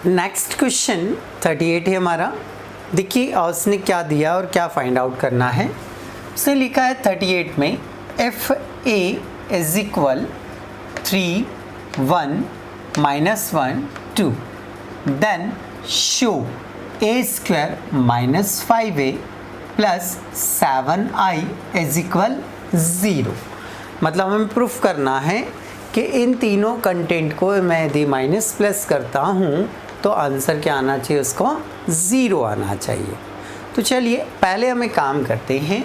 Next question 38 है हमारा। देखिए उसने क्या दिया और क्या फाइंड आउट करना है। उसने लिखा है 38 में f a is equal 3 1 -1 2 then show a square -5a plus 7i is equal 0। मतलब हमें प्रूफ करना है कि इन तीनों कंटेंट को मैं यदि माइनस प्लस करता हूँ तो आंसर क्या आना चाहिए, उसको 0 आना चाहिए। तो चलिए पहले हम एक काम करते हैं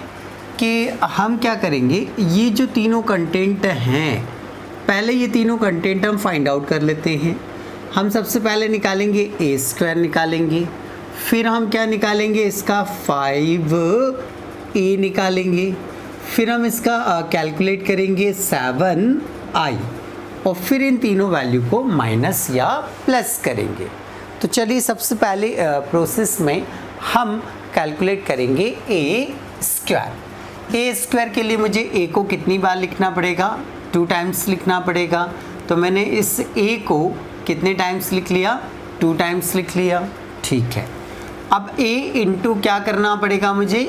कि हम क्या करेंगे, ये जो तीनों कंटेंट हैं पहले ये तीनों कंटेंट हम फाइंड आउट कर लेते हैं। हम सबसे पहले निकालेंगे ए स्क्वायर निकालेंगे, फिर हम क्या निकालेंगे, इसका 5a निकालेंगे, फिर हम इसका कैलकुलेट करेंगे 7i और फिर इन तीनों वैल्यू को माइनस या प्लस करेंगे। तो चलिए सबसे पहले प्रोसेस में हम कैलकुलेट करेंगे ए स्क्वायर। ए स्क्वायर के लिए मुझे ए को कितनी बार लिखना पड़ेगा, 2 टाइम्स लिखना पड़ेगा। तो मैंने इस ए को कितने टाइम्स लिख लिया, 2 टाइम्स लिख लिया। ठीक है, अब ए इंटू क्या करना पड़ेगा मुझे,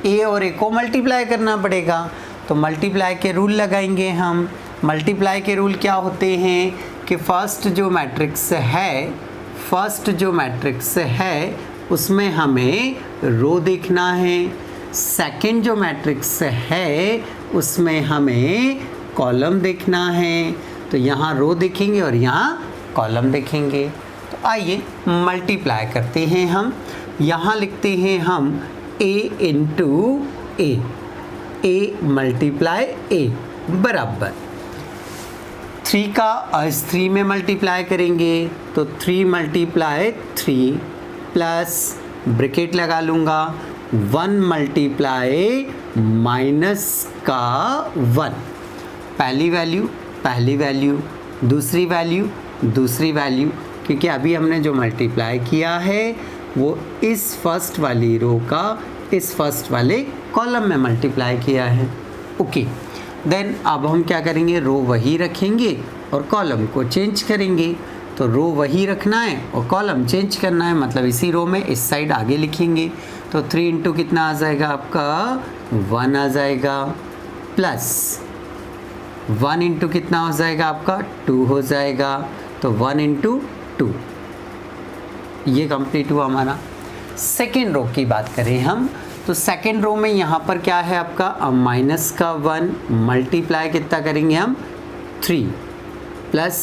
ए और ए को मल्टीप्लाई करना पड़ेगा। तो मल्टीप्लाई के रूल लगाएंगे हम। मल्टीप्लाई के रूल क्या होते हैं कि फर्स्ट जो मैट्रिक्स है उसमें हमें रो देखना है, सेकंड जो मैट्रिक्स है उसमें हमें कॉलम देखना है। तो यहाँ रो देखेंगे और यहाँ कॉलम देखेंगे। तो आइए मल्टीप्लाई करते हैं हम। यहाँ लिखते हैं हम a इंटू ए मल्टीप्लाई ए बराबर 3 का इस 3 में मल्टीप्लाई करेंगे तो 3 मल्टीप्लाई 3 प्लस ब्रैकेट लगा लूँगा 1 मल्टीप्लाई माइनस का 1। पहली वैल्यू दूसरी वैल्यू, क्योंकि अभी हमने जो मल्टीप्लाई किया है वो इस फर्स्ट वाली रो का इस फर्स्ट वाले कॉलम में मल्टीप्लाई किया है। ओके, देन अब हम क्या करेंगे, रो वही रखेंगे और कॉलम को चेंज करेंगे। तो रो वही रखना है और कॉलम चेंज करना है, मतलब इसी रो में इस साइड आगे लिखेंगे। तो 3 इंटू कितना आ जाएगा आपका 1 आ जाएगा, प्लस 1 इंटू कितना हो जाएगा आपका 2 हो जाएगा। तो 1 इंटू 2 ये कंप्लीट हुआ हमारा। सेकेंड रो की बात करें हम तो सेकेंड रो में यहाँ पर क्या है आपका माइनस का 1 मल्टीप्लाई कितना करेंगे हम 3 प्लस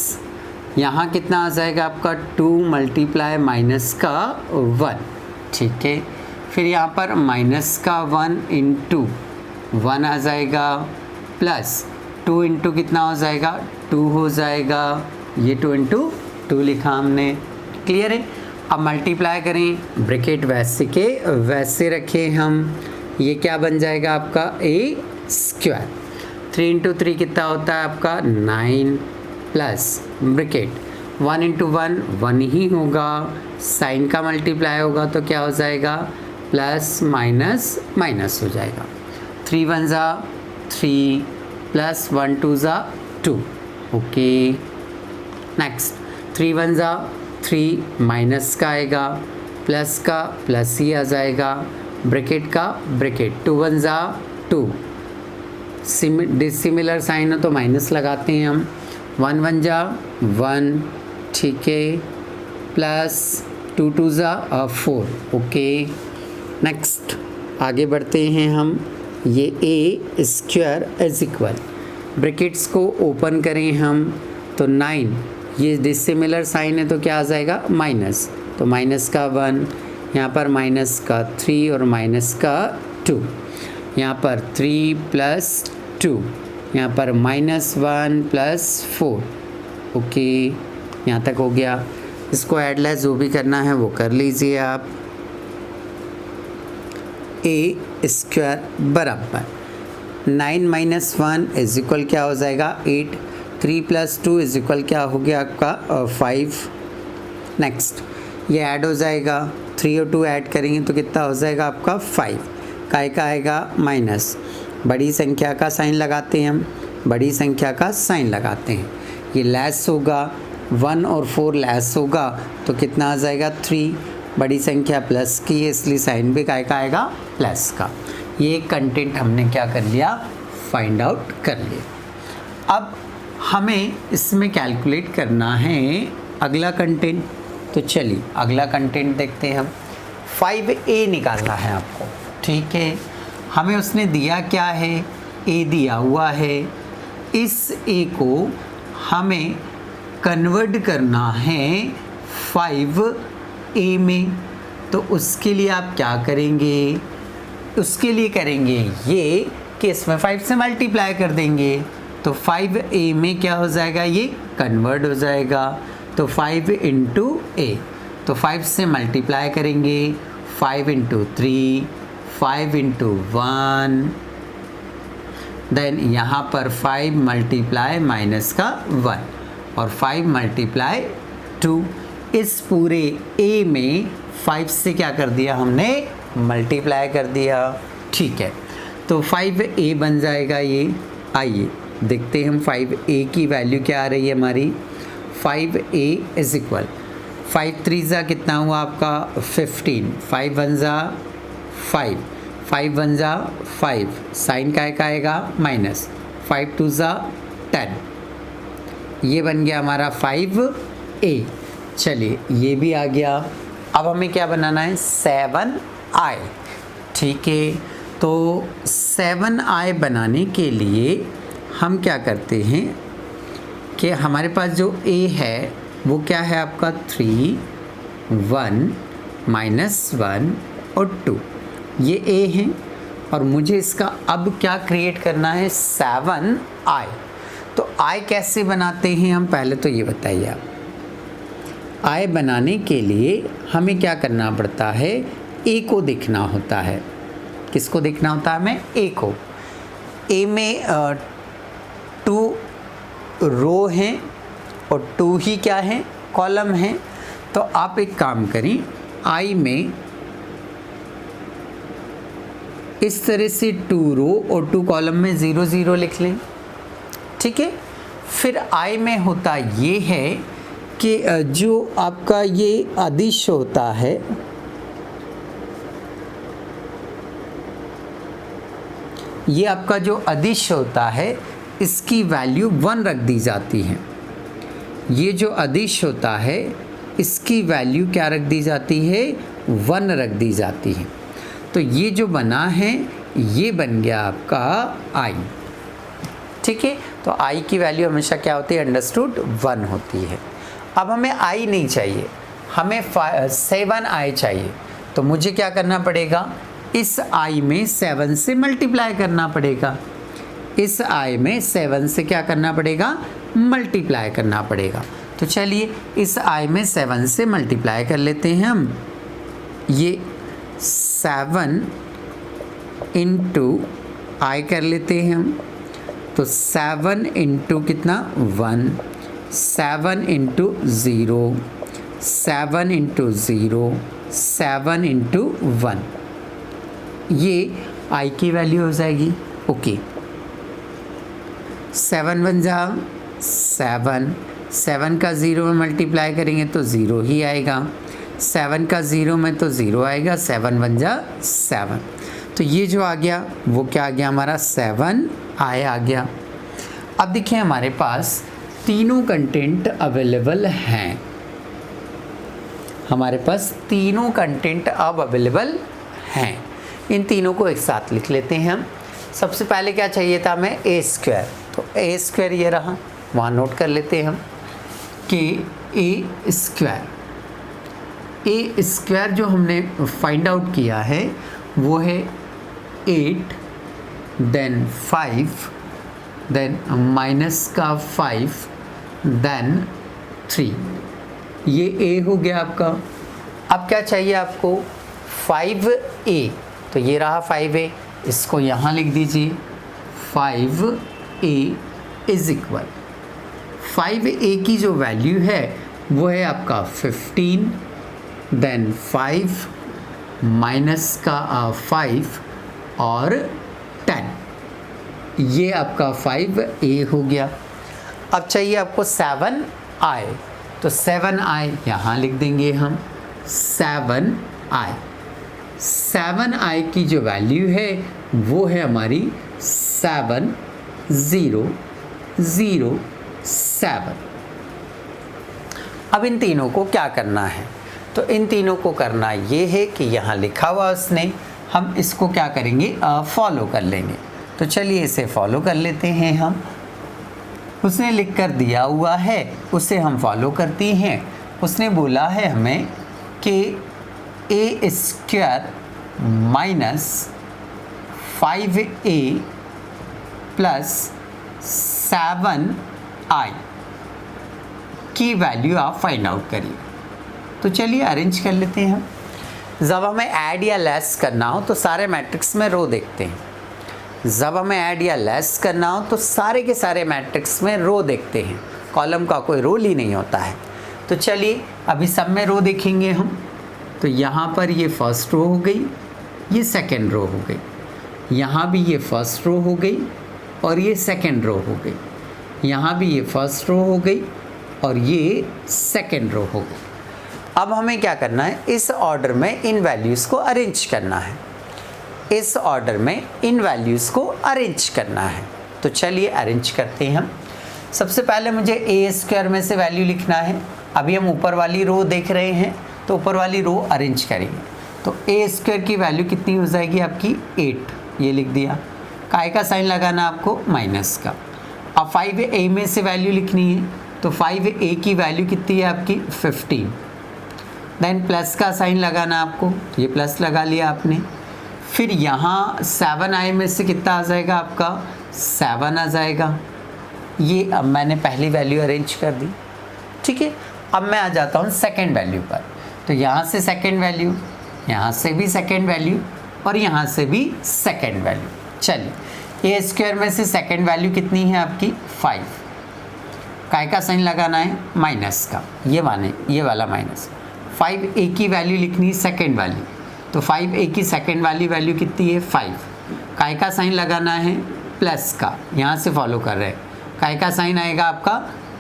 यहाँ कितना आ जाएगा आपका 2 मल्टीप्लाई माइनस का 1। ठीक है, फिर यहाँ पर माइनस का 1 इंटू 1 आ जाएगा, प्लस 2 इंटू कितना हो जाएगा 2 हो जाएगा। ये 2 इंटू 2 लिखा हमने। क्लियर है। अब मल्टीप्लाई करें, ब्रैकेट वैसे के वैसे रखें हम। ये क्या बन जाएगा आपका ए स्क्वायर। 3 इंटू 3 कितना होता है आपका 9 प्लस ब्रैकेट 1 इंटू 1 ही होगा, साइन का मल्टीप्लाई होगा तो क्या हो जाएगा प्लस माइनस माइनस हो जाएगा। 3 1 ज़ा 3 प्लस 1 2 ज़ा 2। ओके, नेक्स्ट 3 1 ज़ा 3 माइनस का आएगा, प्लस का प्लस ही आ जाएगा, ब्रैकेट का ब्रैकेट 2 1 ज़ा 2, डिसिमिलर साइन हो तो माइनस लगाते हैं हम। 1 1 ज़ा 1, ठीक है, प्लस 2 2 ज़ा 4। ओके, नेक्स्ट आगे बढ़ते हैं हम। ये ए स्क्वायर इज इक्वल, ब्रैकेट्स को ओपन करें हम तो 9, ये डिसिमिलर साइन है तो क्या आ जाएगा माइनस, तो माइनस का 1, यहाँ पर माइनस का 3 और माइनस का 2, यहाँ पर 3 प्लस 2, यहाँ पर -1 प्लस 4। ओके, यहाँ तक हो गया। इसको ऐड लेस जो भी करना है वो कर लीजिए आप। ए स्क्वायर बराबर 9 - 1 इज इक्वल क्या हो जाएगा 8, 3 + 2 इज इक्वल क्या हो गया आपका 5। नेक्स्ट ये ऐड हो जाएगा, 3 और 2 ऐड करेंगे तो कितना हो जाएगा आपका 5। काय का आएगा माइनस, बड़ी संख्या का साइन लगाते हैं हम, बड़ी संख्या का साइन लगाते हैं, ये लेस होगा 1 और 4 लेस होगा तो कितना आ जाएगा 3। बड़ी संख्या प्लस की है इसलिए साइन भी काय का आएगा प्लस का। ये कंटेंट हमने क्या कर लिया, फाइंड आउट कर लिया। अब हमें इसमें कैलकुलेट करना है अगला कंटेंट। तो चलिए अगला कंटेंट देखते हैं हम। 5a निकालना है आपको, ठीक है। हमें उसने दिया क्या है, a दिया हुआ है। इस a को हमें कन्वर्ट करना है 5a में। तो उसके लिए आप क्या करेंगे, उसके लिए करेंगे ये कि इसमें 5 से मल्टीप्लाई कर देंगे। तो 5a में क्या हो जाएगा, ये कन्वर्ट हो जाएगा। तो 5 इंटू a, तो 5 से मल्टीप्लाई करेंगे, 5 इंटू 3, 5 इंटू 1, देन यहाँ पर 5 मल्टीप्लाई माइनस का 1 और 5 मल्टीप्लाई 2। इस पूरे a में 5 से क्या कर दिया हमने, मल्टीप्लाई कर दिया, ठीक है। तो 5a बन जाएगा ये। आइए देखते हैं हम 5a की वैल्यू क्या आ रही है हमारी। 5a इज इक्वल 5 3 ज़ा कितना हुआ आपका 15, 5 1 ज़ा 5, 5 1 ज़ा 5, साइन का आएगा माइनस, 5 2 ज़ा 10, ये बन गया हमारा 5a। चलिए ये भी आ गया। अब हमें क्या बनाना है, 7i, ठीक है। तो 7i बनाने के लिए हम क्या करते हैं कि हमारे पास जो a है वो क्या है आपका 3, 1, -1 और 2, ये a है। और मुझे इसका अब क्या क्रिएट करना है, 7i। तो i कैसे बनाते हैं हम, पहले तो ये बताइए आप। i बनाने के लिए हमें क्या करना पड़ता है, a को देखना होता है। किसको देखना होता है हमें, a को। a में 2 रो हैं और 2 ही क्या है, कॉलम है। तो आप एक काम करें, i में इस तरह से 2 रो और 2 कॉलम में 0 0 लिख लें, ठीक है। फिर i में होता ये है कि जो आपका ये अदिश होता है, ये आपका जो अदिश होता है इसकी वैल्यू 1 रख दी जाती है। ये जो अदिश होता है इसकी वैल्यू क्या रख दी जाती है, 1 रख दी जाती है। तो ये जो बना है ये बन गया आपका i, ठीक है। तो i की वैल्यू हमेशा क्या होती है, अंडरस्टूड 1 होती है। अब हमें i नहीं चाहिए, हमें 7i चाहिए। तो मुझे क्या करना पड़ेगा, इस i में 7 से मल्टीप्लाई करना पड़ेगा। इस i में 7 से क्या करना पड़ेगा, मल्टीप्लाई करना पड़ेगा। तो चलिए इस i में 7 से मल्टीप्लाई कर लेते हैं हम। ये 7 इंटू i कर लेते हैं हम। तो 7 इंटू कितना 1, 7 इंटू 0, 7 इंटू 0, 7 इंटू 1, ये i की वैल्यू हो जाएगी। ओके, 7 1 जा 7, 7 का 0 में मल्टीप्लाई करेंगे तो 0 ही आएगा, 7 का 0 में तो 0 आएगा, 7 1 जा 7। तो ये जो आ गया वो क्या आ गया हमारा, 7i आ गया। अब देखिए हमारे पास तीनों कंटेंट अवेलेबल हैं, हमारे पास तीनों कंटेंट अब अवेलेबल हैं। इन तीनों को एक साथ लिख लेते हैं हम। सबसे पहले क्या चाहिए था हमें, a स्क्वायर। तो a स्क्वायर ये रहा, वहाँ नोट कर लेते हैं हम कि a स्क्वायर जो हमने फाइंड आउट किया है वो है 8, देन 5, देन माइनस का 5, देन 3, ये a हो गया आपका। अब क्या चाहिए आपको, 5a। तो ये रहा 5a, इसको यहाँ लिख दीजिए। 5a इज इक्वल 5a की जो वैल्यू है वो है आपका 15, देन 5 माइनस का 5 और 10, ये आपका 5a हो गया। अब चाहिए आपको 7i। तो 7i यहाँ लिख देंगे हम, 7i। 7i की जो वैल्यू है वो है हमारी 7007। अब इन तीनों को क्या करना है? तो इन तीनों को करना ये है कि यहाँ लिखा हुआ उसने, हम इसको क्या करेंगे, फॉलो कर लेंगे। तो चलिए इसे फॉलो कर लेते हैं हम। उसने लिख कर दिया हुआ है, उसे हम फॉलो करती हैं। उसने बोला है हमें कि a square minus 5a plus 7i की वैल्यू आप फाइंड आउट करिए। तो चलिए अरेंज कर लेते हैं हम। जब हमें ऐड या लेस करना हो तो सारे मैट्रिक्स में रो देखते हैं। जब हमें ऐड या लेस करना हो तो सारे के सारे मैट्रिक्स में रो देखते हैं, कॉलम का कोई रोल ही नहीं होता है। तो चलिए अभी सब में रो देखेंगे हम। तो यहाँ पर ये फर्स्ट रो हो गई, ये सेकंड रो हो गई, यहाँ भी ये फर्स्ट रो हो गई और ये सेकंड रो हो गई, यहाँ भी ये फर्स्ट रो हो गई और ये सेकंड रो हो गई। अब हमें क्या करना है, इस ऑर्डर में इन वैल्यूज़ को अरेंज करना है। इस ऑर्डर में इन वैल्यूज़ को अरेंज करना है। तो चलिए अरेंज करते हैं हम। सबसे पहले मुझे ए स्क्वायर में से वैल्यू लिखना है। अभी हम ऊपर वाली रो देख रहे हैं, तो ऊपर वाली रो अरेंज करेंगे। तो ए स्क्वायर की वैल्यू कितनी हो जाएगी आपकी, 8, ये लिख दिया। काय का साइन लगाना आपको, माइनस का। अब 5a में से वैल्यू लिखनी है, तो 5a की वैल्यू कितनी है आपकी, 15। देन प्लस का साइन लगाना आपको, ये प्लस लगा लिया आपने। फिर यहाँ 7i में से कितना आ जाएगा आपका, 7 आ जाएगा। ये अब मैंने पहली वैल्यू अरेंज कर दी, ठीक है। अब मैं आ जाता हूँ सेकंड वैल्यू पर। तो यहाँ से सेकंड वैल्यू, यहाँ से भी सेकंड वैल्यू और यहाँ से भी सेकंड वैल्यू। चलिए ए स्क्वायर में से सेकंड वैल्यू कितनी है आपकी, 5। काय का साइन लगाना है, माइनस का, ये वाला माइनस। 5a की वैल्यू लिखनी है सेकंड वाली, तो 5a की सेकंड वाली वैल्यू कितनी है, 5। काय का साइन लगाना है, प्लस का, यहाँ से फॉलो कर रहे हैं। काय का साइन आएगा आपका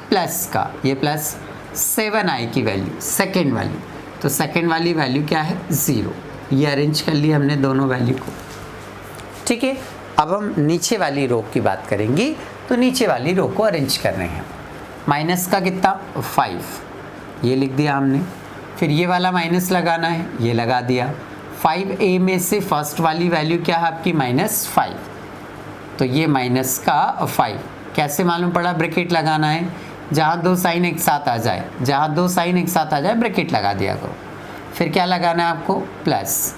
प्लस का, ये प्लस। 7i की वैल्यू सेकंड वाली, तो सेकंड वाली वैल्यू क्या है, 0। ये अरेंज कर लिया हमने दोनों वैल्यू को, ठीक है। अब हम नीचे वाली रो की बात करेंगे। तो नीचे वाली रो को अरेंज कर रहे हैं। माइनस का कितना, 5, ये लिख दिया हमने। फिर ये वाला माइनस लगाना है, ये लगा दिया। 5a में से फर्स्ट वाली वैल्यू क्या है आपकी, -5। तो ये माइनस का 5 कैसे मालूम पड़ा, ब्रैकेट लगाना है। जहाँ दो साइन एक साथ आ जाए, ब्रैकेट लगा दिया करो। फिर क्या लगाना है आपको, प्लस।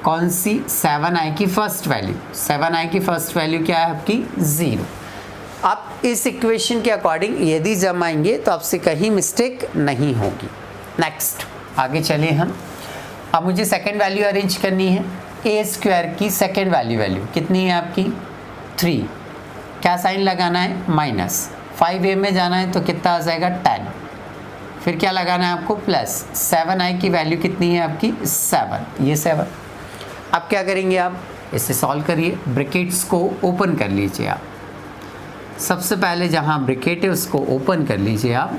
कौन सी, 7i की फर्स्ट वैल्यू। 7i की फर्स्ट वैल्यू क्या है आपकी, 0। आप इस इक्वेशन के अकॉर्डिंग यदि जमाएंगे तो आपसे कहीं मिस्टेक नहीं होगी। नेक्स्ट आगे चले हम। अब मुझे सेकंड वैल्यू अरेंज करनी है। ए स्क्वायर की सेकंड वैल्यू कितनी है आपकी, 3। क्या साइन लगाना है, माइनस। 5a में जाना है तो कितना आ जाएगा, 10। फिर क्या लगाना है आपको, प्लस। 7i की वैल्यू कितनी है आपकी, 7, ये 7। अब क्या करेंगे आप, इसे सॉल्व करिए। ब्रैकेट्स को ओपन कर लीजिए आप। सबसे पहले जहाँ ब्रैकेट है उसको ओपन कर लीजिए आप।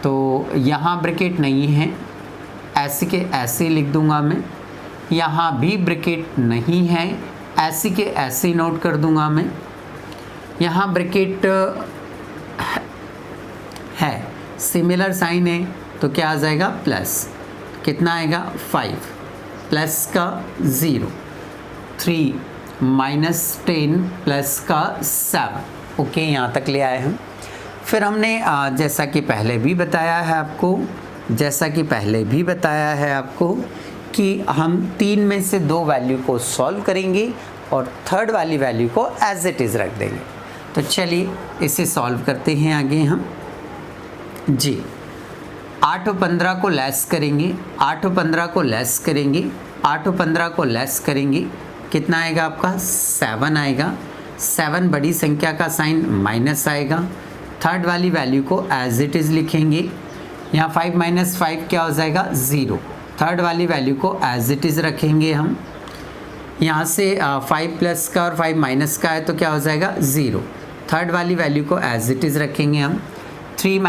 तो यहाँ ब्रैकेट नहीं है, ऐसे के ऐसे लिख दूंगा मैं। यहाँ भी ब्रैकेट नहीं है, ऐसे के ऐसे नोट कर दूंगा मैं। यहाँ ब्रैकेट है, सिमिलर साइन है, तो क्या आ जाएगा, प्लस। कितना आएगा, 5 प्लस का 0, 3 -10 प्लस का 7। ओके, यहाँ तक ले आए हम। फिर हमने जैसा कि पहले भी बताया है आपको कि हम 3 में से 2 वैल्यू को सॉल्व करेंगे और थर्ड वाली वैल्यू को एज इट इज़ रख देंगे। तो चलिए इसे सॉल्व करते हैं आगे हम जी। 8 और 15 को लेस करेंगे, 8 और 15 को लेस करेंगे, 8 और 15 को लेस करेंगे, कितना आएगा आपका, 7 आएगा। 7 बड़ी संख्या का साइन माइनस आएगा। थर्ड वाली वैल्यू को एज इट इज़ लिखेंगे। यहाँ 5 - 5 क्या हो जाएगा, 0। थर्ड वाली वैल्यू को एज इट इज़ रखेंगे हम। यहाँ से 5 प्लस का और 5 माइनस का है तो क्या हो जाएगा, 0। थर्ड वाली वैल्यू को एज इट इज़ रखेंगे हम। 3 -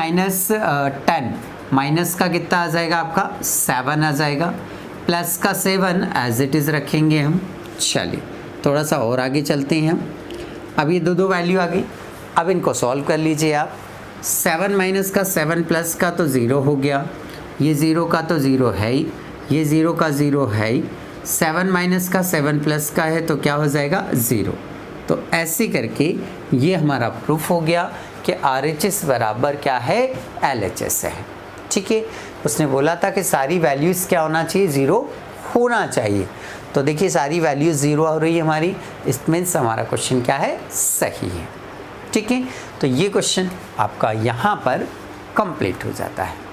10 माइनस का कितना आ जाएगा आपका 7 आ जाएगा, प्लस का 7 एज इट इज़ रखेंगे हम। चलिए थोड़ा सा और आगे चलते हैं हम। अब ये दो वैल्यू आ गई, अब इनको सॉल्व कर लीजिए आप। 7 माइनस का 7 प्लस का तो 0 हो गया, ये 0 का तो 0 है ही, ये 0 का 0 है ही, 7 माइनस का 7 प्लस का है तो क्या हो जाएगा 0। तो ऐसे करके ये हमारा प्रूफ हो गया कि RHS बराबर क्या है LHS है। ठीक है, उसने बोला था कि सारी वैल्यूज़ क्या होना चाहिए 0 होना चाहिए। तो देखिए सारी वैल्यूज़ 0 हो रही है हमारी, इस मीन्स हमारा क्वेश्चन क्या है सही है। ठीक है, तो ये क्वेश्चन आपका यहाँ पर कंप्लीट हो जाता है।